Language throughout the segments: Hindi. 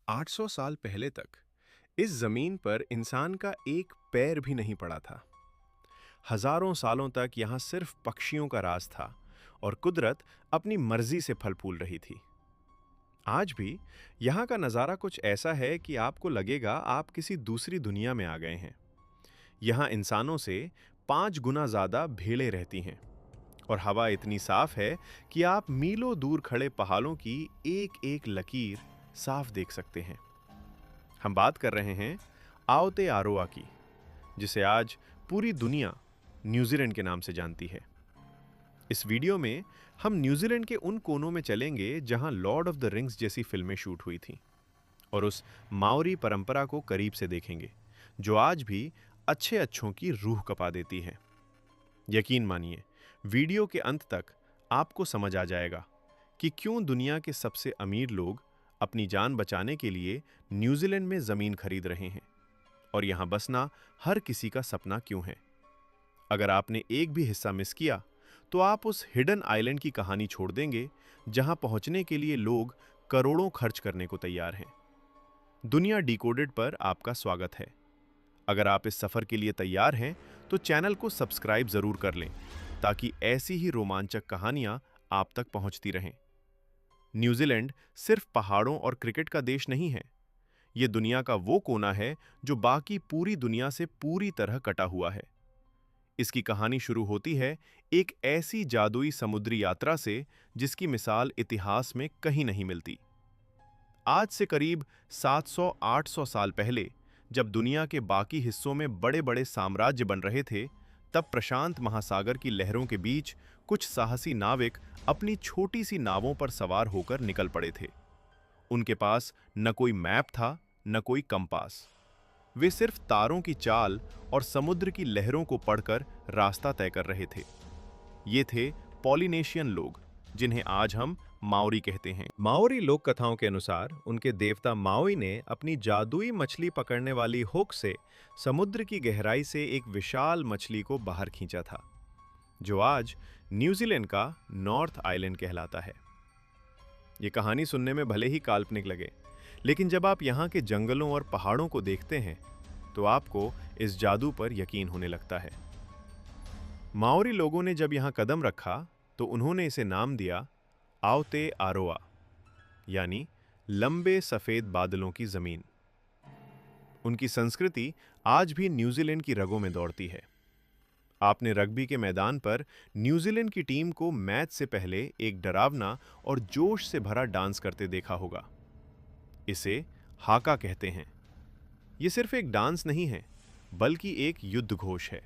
800 साल पहले तक इस जमीन पर इंसान का एक पैर भी नहीं पड़ा था। हजारों सालों तक यहाँ सिर्फ पक्षियों का राज था और कुदरत अपनी मर्जी से फल फूल रही थी। आज भी यहाँ का नज़ारा कुछ ऐसा है कि आपको लगेगा आप किसी दूसरी दुनिया में आ गए हैं। यहाँ इंसानों से 5 गुना ज्यादा भेड़ें रहती हैं और हवा इतनी साफ है कि आप मीलों दूर खड़े पहाड़ों की एक एक लकीर साफ देख सकते हैं। हम बात कर रहे हैं आओते आरोआ की, जिसे आज पूरी दुनिया न्यूजीलैंड के नाम से जानती है। इस वीडियो में हम न्यूजीलैंड के उन कोनों में चलेंगे जहां लॉर्ड ऑफ द रिंग्स जैसी फिल्में शूट हुई थीं और उस माओरी परंपरा को करीब से देखेंगे जो आज भी अच्छे अच्छों की रूह कपा देती है। यकीन मानिए, वीडियो के अंत तक आपको समझ आ जाएगा कि क्यों दुनिया के सबसे अमीर लोग अपनी जान बचाने के लिए न्यूजीलैंड में जमीन खरीद रहे हैं और यहां बसना हर किसी का सपना क्यों है। अगर आपने एक भी हिस्सा मिस किया तो आप उस हिडन आइलैंड की कहानी छोड़ देंगे जहां पहुंचने के लिए लोग करोड़ों खर्च करने को तैयार हैं। दुनिया डिकोडेड पर आपका स्वागत है। अगर आप इस सफर के लिए तैयार हैं तो चैनल को सब्सक्राइब जरूर कर लें ताकि ऐसी ही रोमांचक कहानियां आप तक पहुंचती रहें। न्यूजीलैंड सिर्फ पहाड़ों और क्रिकेट का देश नहीं है। यह दुनिया का वो कोना है जो बाकी पूरी दुनिया से पूरी तरह कटा हुआ है। इसकी कहानी शुरू होती है एक ऐसी जादुई समुद्री यात्रा से जिसकी मिसाल इतिहास में कहीं नहीं मिलती। आज से करीब 700-800 साल पहले जब दुनिया के बाकी हिस्सों में बड़े-बड़े साम्राज्य बन रहे थे, तब प्रशांत महासागर की लहरों के बीच कुछ साहसी नाविक अपनी छोटी सी नावों पर सवार होकर निकल पड़े थे। उनके पास न कोई मैप था, न कोई कंपास। वे सिर्फ तारों की चाल और समुद्र की लहरों को पढ़कर रास्ता तय कर रहे थे। ये थे पॉलिनेशियन लोग, जिन्हें आज हम माओरी कहते हैं। माओरी लोक कथाओं के अनुसार उनके देवता माओई ने अपनी जादुई मछली पकड़ने वाली हुक से समुद्र की गहराई से एक विशाल मछली को बाहर खींचा था, जो आज न्यूजीलैंड का नॉर्थ आइलैंड कहलाता है। ये कहानी सुनने में भले ही काल्पनिक लगे, लेकिन जब आप यहाँ के जंगलों और पहाड़ों को देखते हैं तो आपको इस जादू पर यकीन होने लगता है। माओरी लोगों ने जब यहाँ कदम रखा तो उन्होंने इसे नाम दिया आओते आरोआ, यानी लंबे सफेद बादलों की जमीन। उनकी संस्कृति आज भी न्यूजीलैंड की रगों में दौड़ती है। आपने रग्बी के मैदान पर न्यूजीलैंड की टीम को मैच से पहले एक डरावना और जोश से भरा डांस करते देखा होगा। इसे हाका कहते हैं। यह सिर्फ एक डांस नहीं है, बल्कि एक युद्ध घोष है।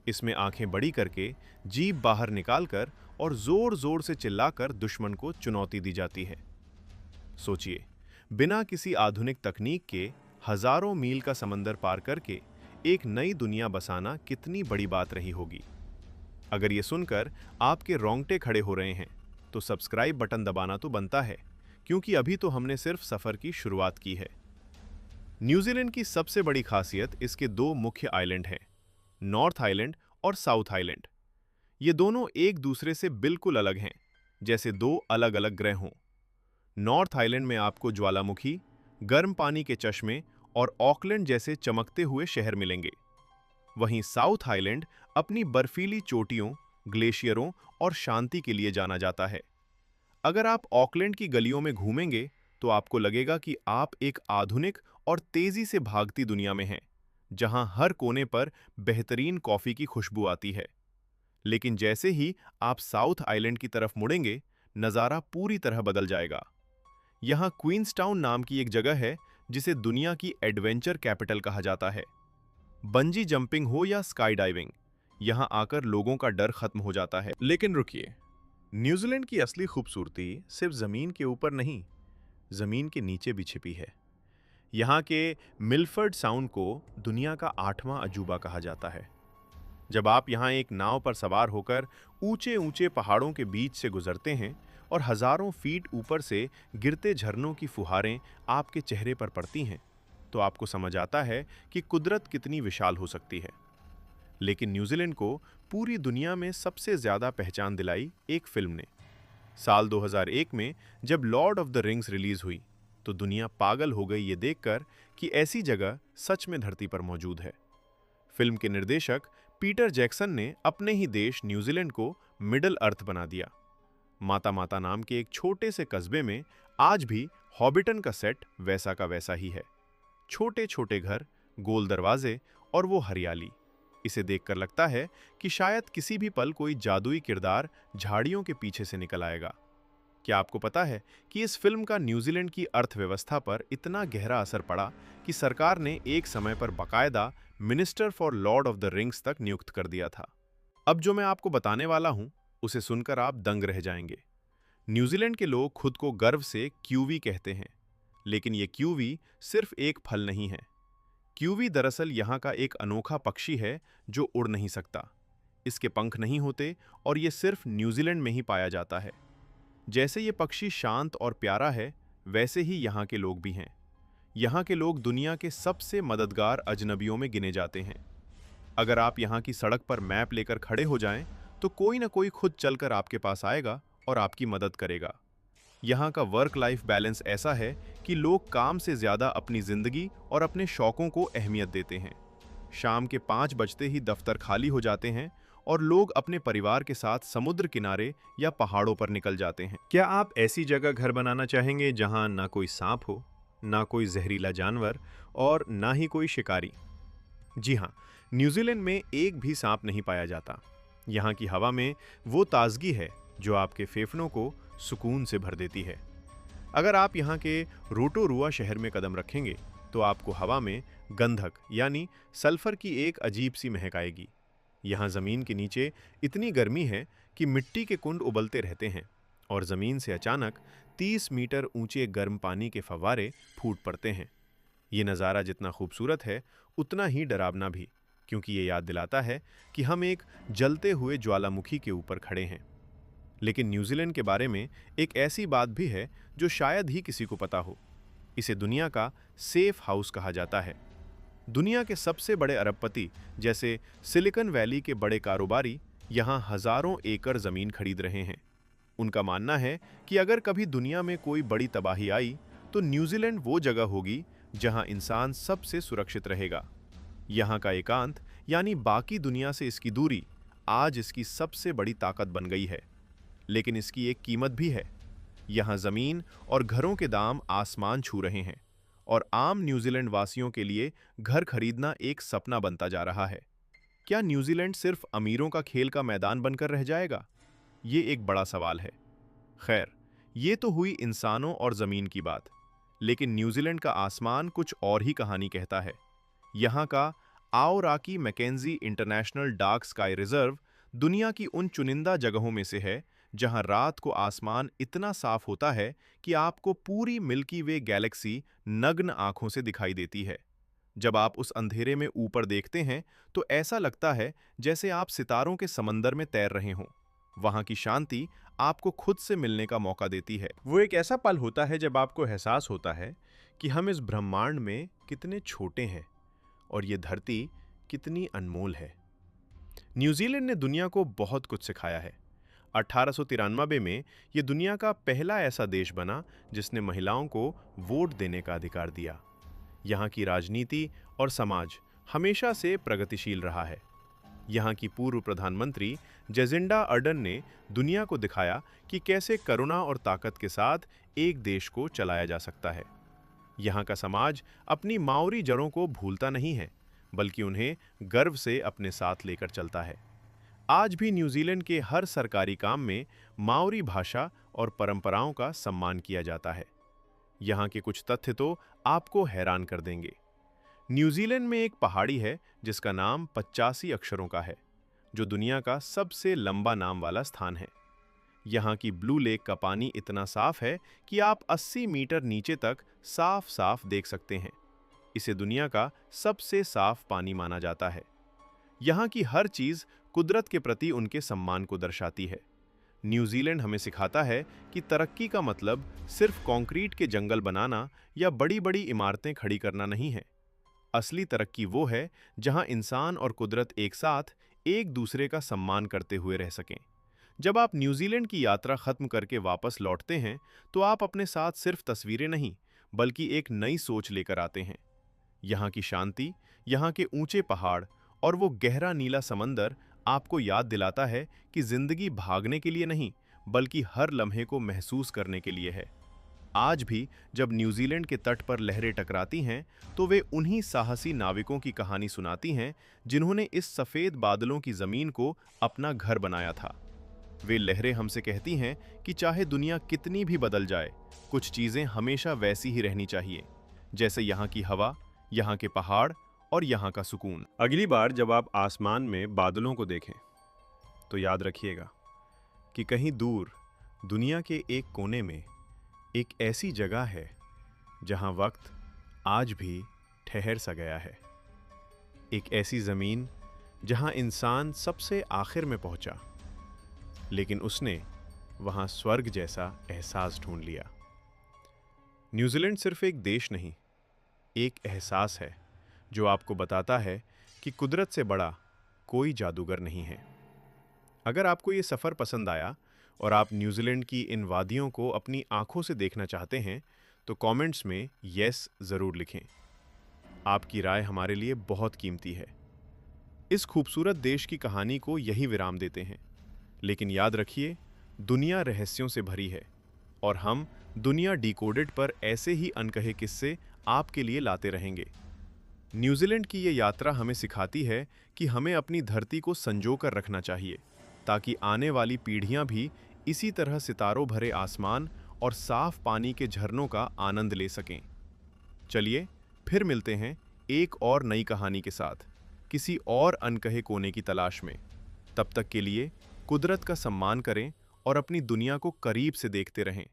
इसमें आंखें बड़ी करके, जीभ बाहर निकालकर और जोर जोर से चिल्लाकर दुश्मन को चुनौती दी जाती है। सोचिए, बिना किसी आधुनिक तकनीक के हजारों मील का समंदर पार करके एक नई दुनिया बसाना कितनी बड़ी बात रही होगी। अगर ये सुनकर आपके रोंगटे खड़े हो रहे हैं तो सब्सक्राइब बटन दबाना तो बनता है, क्योंकि अभी तो हमने सिर्फ सफर की शुरुआत की है। न्यूजीलैंड की सबसे बड़ी खासियत इसके दो मुख्य आइलैंड हैं, नॉर्थ आइलैंड और साउथ आइलैंड। ये दोनों एक दूसरे से बिल्कुल अलग हैं, जैसे दो अलग अलग ग्रह हों। नॉर्थ आइलैंड में आपको ज्वालामुखी, गर्म पानी के चश्मे और ऑकलैंड जैसे चमकते हुए शहर मिलेंगे। वहीं साउथ आइलैंड अपनी बर्फीली चोटियों, ग्लेशियरों और शांति के लिए जाना जाता है। अगर आप ऑकलैंड की गलियों में घूमेंगे तो आपको लगेगा कि आप एक आधुनिक और तेजी से भागती दुनिया में हैं, जहां हर कोने पर बेहतरीन कॉफी की खुशबू आती है। लेकिन जैसे ही आप साउथ आइलैंड की तरफ मुड़ेंगे, नज़ारा पूरी तरह बदल जाएगा। यहाँ क्वींसटाउन नाम की एक जगह है जिसे दुनिया की एडवेंचर कैपिटल कहा जाता है। बंजी जंपिंग हो या स्काई डाइविंग, यहाँ आकर लोगों का डर खत्म हो जाता है। लेकिन रुकिए, न्यूजीलैंड की असली खूबसूरती सिर्फ जमीन के ऊपर नहीं, जमीन के नीचे भी छिपी है। यहाँ के मिलफर्ड साउंड को दुनिया का 8वां अजूबा कहा जाता है। जब आप यहाँ एक नाव पर सवार होकर ऊंचे ऊंचे पहाड़ों के बीच से गुजरते हैं और हजारों फीट ऊपर से गिरते झरनों की फुहारें आपके चेहरे पर पड़ती हैं, तो आपको समझ आता है कि कुदरत कितनी विशाल हो सकती है। लेकिन न्यूजीलैंड को पूरी दुनिया में सबसे ज्यादा पहचान दिलाई एक फिल्म ने। साल 2001 में जब Lord of the rings release हुई, तो दुनिया पागल हो गई ये देखकर कि ऐसी जगह सच में धरती पर मौजूद है। फिल्म के निर्देशक पीटर जैक्सन ने अपने ही देश न्यूजीलैंड को मिडल अर्थ बना दिया। माता माता नाम के एक छोटे से कस्बे में आज भी हॉबिटन का सेट वैसा का वैसा ही है। छोटे छोटे घर, गोल दरवाजे और वो हरियाली। इसे देखकर लगता है कि शायद किसी भी पल कोई जादुई किरदार झाड़ियों के पीछे से निकल आएगा। क्या आपको पता है कि इस फिल्म का न्यूजीलैंड की अर्थव्यवस्था पर इतना गहरा असर पड़ा कि सरकार ने एक समय पर बाकायदा minister for Lord of the rings तक नियुक्त कर दिया था। अब जो मैं आपको बताने वाला हूं, उसे सुनकर आप दंग रह जाएंगे। न्यूजीलैंड के लोग खुद को गर्व से क्यूवी कहते हैं, लेकिन ये क्यूवी सिर्फ एक फल नहीं है। क्यूवी दरअसल यहाँ का एक अनोखा पक्षी है जो उड़ नहीं सकता। इसके पंख नहीं होते और ये सिर्फ न्यूजीलैंड में ही पाया जाता है। जैसे ये पक्षी शांत और प्यारा है, वैसे ही यहाँ के लोग भी हैं। यहाँ के लोग दुनिया के सबसे मददगार अजनबियों में गिने जाते हैं। अगर आप यहाँ की सड़क पर मैप लेकर खड़े हो जाएं, तो कोई ना कोई खुद चलकर आपके पास आएगा और आपकी मदद करेगा। यहाँ का वर्क लाइफ बैलेंस ऐसा है कि लोग काम से ज़्यादा अपनी ज़िंदगी और अपने शौकों को अहमियत देते हैं। शाम के 5 बजते ही दफ्तर खाली हो जाते हैं और लोग अपने परिवार के साथ समुद्र किनारे या पहाड़ों पर निकल जाते हैं। क्या आप ऐसी जगह घर बनाना चाहेंगे जहां ना कोई सांप हो, ना कोई जहरीला जानवर और ना ही कोई शिकारी? जी हाँ, न्यूजीलैंड में एक भी सांप नहीं पाया जाता। यहाँ की हवा में वो ताजगी है जो आपके फेफड़ों को सुकून से भर देती है। अगर आप यहाँ के रोटोरुआ शहर में कदम रखेंगे तो आपको हवा में गंधक यानी सल्फर की एक अजीब सी महक आएगी। यहाँ ज़मीन के नीचे इतनी गर्मी है कि मिट्टी के कुंड उबलते रहते हैं और ज़मीन से अचानक 30 मीटर ऊंचे गर्म पानी के फव्वारे फूट पड़ते हैं। ये नज़ारा जितना खूबसूरत है उतना ही डरावना भी, क्योंकि ये याद दिलाता है कि हम एक जलते हुए ज्वालामुखी के ऊपर खड़े हैं। लेकिन न्यूजीलैंड के बारे में एक ऐसी बात भी है जो शायद ही किसी को पता हो। इसे दुनिया का सेफ हाउस कहा जाता है। दुनिया के सबसे बड़े अरबपति जैसे सिलिकॉन वैली के बड़े कारोबारी यहाँ हजारों एकड़ जमीन खरीद रहे हैं। उनका मानना है कि अगर कभी दुनिया में कोई बड़ी तबाही आई तो न्यूजीलैंड वो जगह होगी जहाँ इंसान सबसे सुरक्षित रहेगा। यहाँ का एकांत यानी बाकी दुनिया से इसकी दूरी आज इसकी सबसे बड़ी ताकत बन गई है। लेकिन इसकी एक कीमत भी है। यहाँ जमीन और घरों के दाम आसमान छू रहे हैं और आम न्यूजीलैंड वासियों के लिए घर खरीदना एक सपना बनता जा रहा है। क्या न्यूजीलैंड सिर्फ अमीरों का खेल का मैदान बनकर रह जाएगा? ये एक बड़ा सवाल है। खैर, ये तो हुई इंसानों और ज़मीन की बात, लेकिन न्यूजीलैंड का आसमान कुछ और ही कहानी कहता है। यहाँ का Aoraki Mackenzie international dark sky reserve दुनिया की उन चुनिंदा जगहों में से है जहां रात को आसमान इतना साफ होता है कि आपको पूरी मिल्की वे गैलेक्सी नग्न आंखों से दिखाई देती है। जब आप उस अंधेरे में ऊपर देखते हैं तो ऐसा लगता है जैसे आप सितारों के समंदर में तैर रहे हों। वहां की शांति आपको खुद से मिलने का मौका देती है। वो एक ऐसा पल होता है जब आपको एहसास होता है कि हम इस ब्रह्मांड में कितने छोटे हैं और ये धरती कितनी अनमोल है। न्यूजीलैंड ने दुनिया को बहुत कुछ सिखाया है। 1893 में ये दुनिया का पहला ऐसा देश बना जिसने महिलाओं को वोट देने का अधिकार दिया। यहाँ की राजनीति और समाज हमेशा से प्रगतिशील रहा है। यहाँ की पूर्व प्रधानमंत्री जेसिंडा अर्डर्न ने दुनिया को दिखाया कि कैसे करुणा और ताकत के साथ एक देश को चलाया जा सकता है। यहाँ का समाज अपनी माओरी जड़ों को भूलता नहीं है, बल्कि उन्हें गर्व से अपने साथ लेकर चलता है। आज भी न्यूजीलैंड के हर सरकारी काम में माओरी भाषा और परंपराओं का सम्मान किया जाता है। यहाँ के कुछ तथ्य तो आपको हैरान कर देंगे। न्यूजीलैंड में एक पहाड़ी है जिसका नाम 85 अक्षरों का है, जो दुनिया का सबसे लंबा नाम वाला स्थान है। यहाँ की ब्लू लेक का पानी इतना साफ है कि आप 80 मीटर नीचे तक साफ साफ देख सकते हैं। इसे दुनिया का सबसे साफ पानी माना जाता है। यहाँ की हर चीज़ कुदरत के प्रति उनके सम्मान को दर्शाती है। न्यूजीलैंड हमें सिखाता है कि तरक्की का मतलब सिर्फ कंक्रीट के जंगल बनाना या बड़ी बड़ी इमारतें खड़ी करना नहीं है। असली तरक्की वो है जहां इंसान और कुदरत एक साथ एक दूसरे का सम्मान करते हुए रह सकें। जब आप न्यूजीलैंड की यात्रा खत्म करके वापस लौटते हैं तो आप अपने साथ सिर्फ तस्वीरें नहीं, बल्कि एक नई सोच लेकर आते हैं। यहाँ की शांति, यहाँ के ऊंचे पहाड़ और वो गहरा नीला समंदर आपको याद दिलाता है कि जिंदगी भागने के लिए नहीं, बल्कि हर लम्हे को महसूस करने के लिए है। आज भी जब न्यूजीलैंड के तट पर लहरें टकराती हैं, तो वे उन्हीं साहसी नाविकों की कहानी सुनाती हैं जिन्होंने इस सफेद बादलों की जमीन को अपना घर बनाया था। वे लहरें हमसे कहती हैं कि चाहे दुनिया कितनी भी बदल जाए, कुछ चीजें हमेशा वैसी ही रहनी चाहिए, जैसे यहाँ की हवा, यहाँ के पहाड़ और यहाँ का सुकून। अगली बार जब आप आसमान में बादलों को देखें, तो याद रखिएगा कि कहीं दूर दुनिया के एक कोने में एक ऐसी जगह है जहां वक्त आज भी ठहर सा गया है। एक ऐसी जमीन जहां इंसान सबसे आखिर में पहुंचा, लेकिन उसने वहां स्वर्ग जैसा एहसास ढूंढ लिया। न्यूजीलैंड सिर्फ एक देश नहीं, एक एहसास है जो आपको बताता है कि कुदरत से बड़ा कोई जादूगर नहीं है। अगर आपको ये सफ़र पसंद आया और आप न्यूजीलैंड की इन वादियों को अपनी आंखों से देखना चाहते हैं, तो कमेंट्स में यस ज़रूर लिखें। आपकी राय हमारे लिए बहुत कीमती है। इस खूबसूरत देश की कहानी को यही विराम देते हैं, लेकिन याद रखिए, दुनिया रहस्यों से भरी है और हम दुनिया डिकोडेड पर ऐसे ही अनकहे किस्से आपके लिए लाते रहेंगे। न्यूजीलैंड की ये यात्रा हमें सिखाती है कि हमें अपनी धरती को संजो कर रखना चाहिए, ताकि आने वाली पीढ़ियां भी इसी तरह सितारों भरे आसमान और साफ पानी के झरनों का आनंद ले सकें। चलिए फिर मिलते हैं एक और नई कहानी के साथ, किसी और अनकहे कोने की तलाश में। तब तक के लिए कुदरत का सम्मान करें और अपनी दुनिया को करीब से देखते रहें।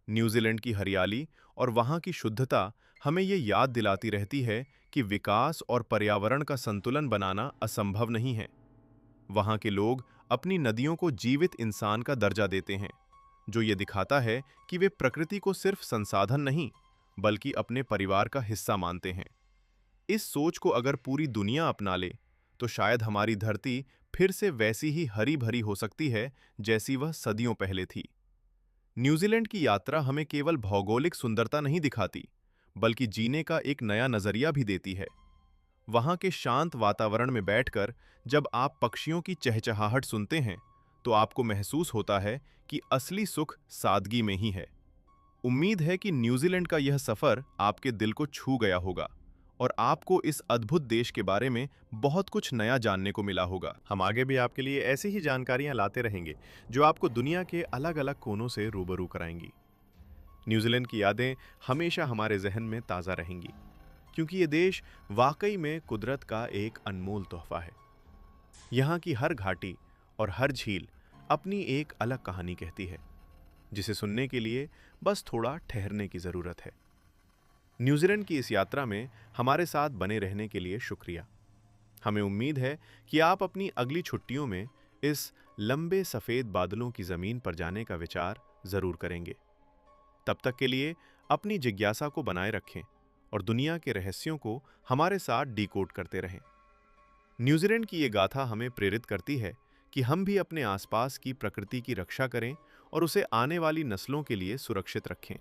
न्यूजीलैंड की हरियाली और वहाँ की शुद्धता हमें ये याद दिलाती रहती है कि विकास और पर्यावरण का संतुलन बनाना असंभव नहीं है। वहाँ के लोग अपनी नदियों को जीवित इंसान का दर्जा देते हैं, जो ये दिखाता है कि वे प्रकृति को सिर्फ संसाधन नहीं, बल्कि अपने परिवार का हिस्सा मानते हैं। इस सोच को अगर पूरी दुनिया अपना ले, तो शायद हमारी धरती फिर से वैसी ही हरी भरी हो सकती है जैसी वह सदियों पहले थी। न्यूजीलैंड की यात्रा हमें केवल भौगोलिक सुंदरता नहीं दिखाती, बल्कि जीने का एक नया नजरिया भी देती है। वहाँ के शांत वातावरण में बैठकर जब आप पक्षियों की चहचहाहट सुनते हैं, तो आपको महसूस होता है कि असली सुख सादगी में ही है। उम्मीद है कि न्यूजीलैंड का यह सफर आपके दिल को छू गया होगा और आपको इस अद्भुत देश के बारे में बहुत कुछ नया जानने को मिला होगा। हम आगे भी आपके लिए ऐसी ही जानकारियां लाते रहेंगे, जो आपको दुनिया के अलग अलग कोनों से रूबरू कराएंगी। न्यूजीलैंड की यादें हमेशा हमारे जहन में ताज़ा रहेंगी, क्योंकि ये देश वाकई में कुदरत का एक अनमोल तोहफा है। यहाँ की हर घाटी और हर झील अपनी एक अलग कहानी कहती है, जिसे सुनने के लिए बस थोड़ा ठहरने की ज़रूरत है। न्यूजीलैंड की इस यात्रा में हमारे साथ बने रहने के लिए शुक्रिया। हमें उम्मीद है कि आप अपनी अगली छुट्टियों में इस लंबे सफ़ेद बादलों की ज़मीन पर जाने का विचार ज़रूर करेंगे। तब तक के लिए अपनी जिज्ञासा को बनाए रखें और दुनिया के रहस्यों को हमारे साथ डिकोड करते रहें। न्यूजीलैंड की ये गाथा हमें प्रेरित करती है कि हम भी अपने आसपास की प्रकृति की रक्षा करें और उसे आने वाली नस्लों के लिए सुरक्षित रखें।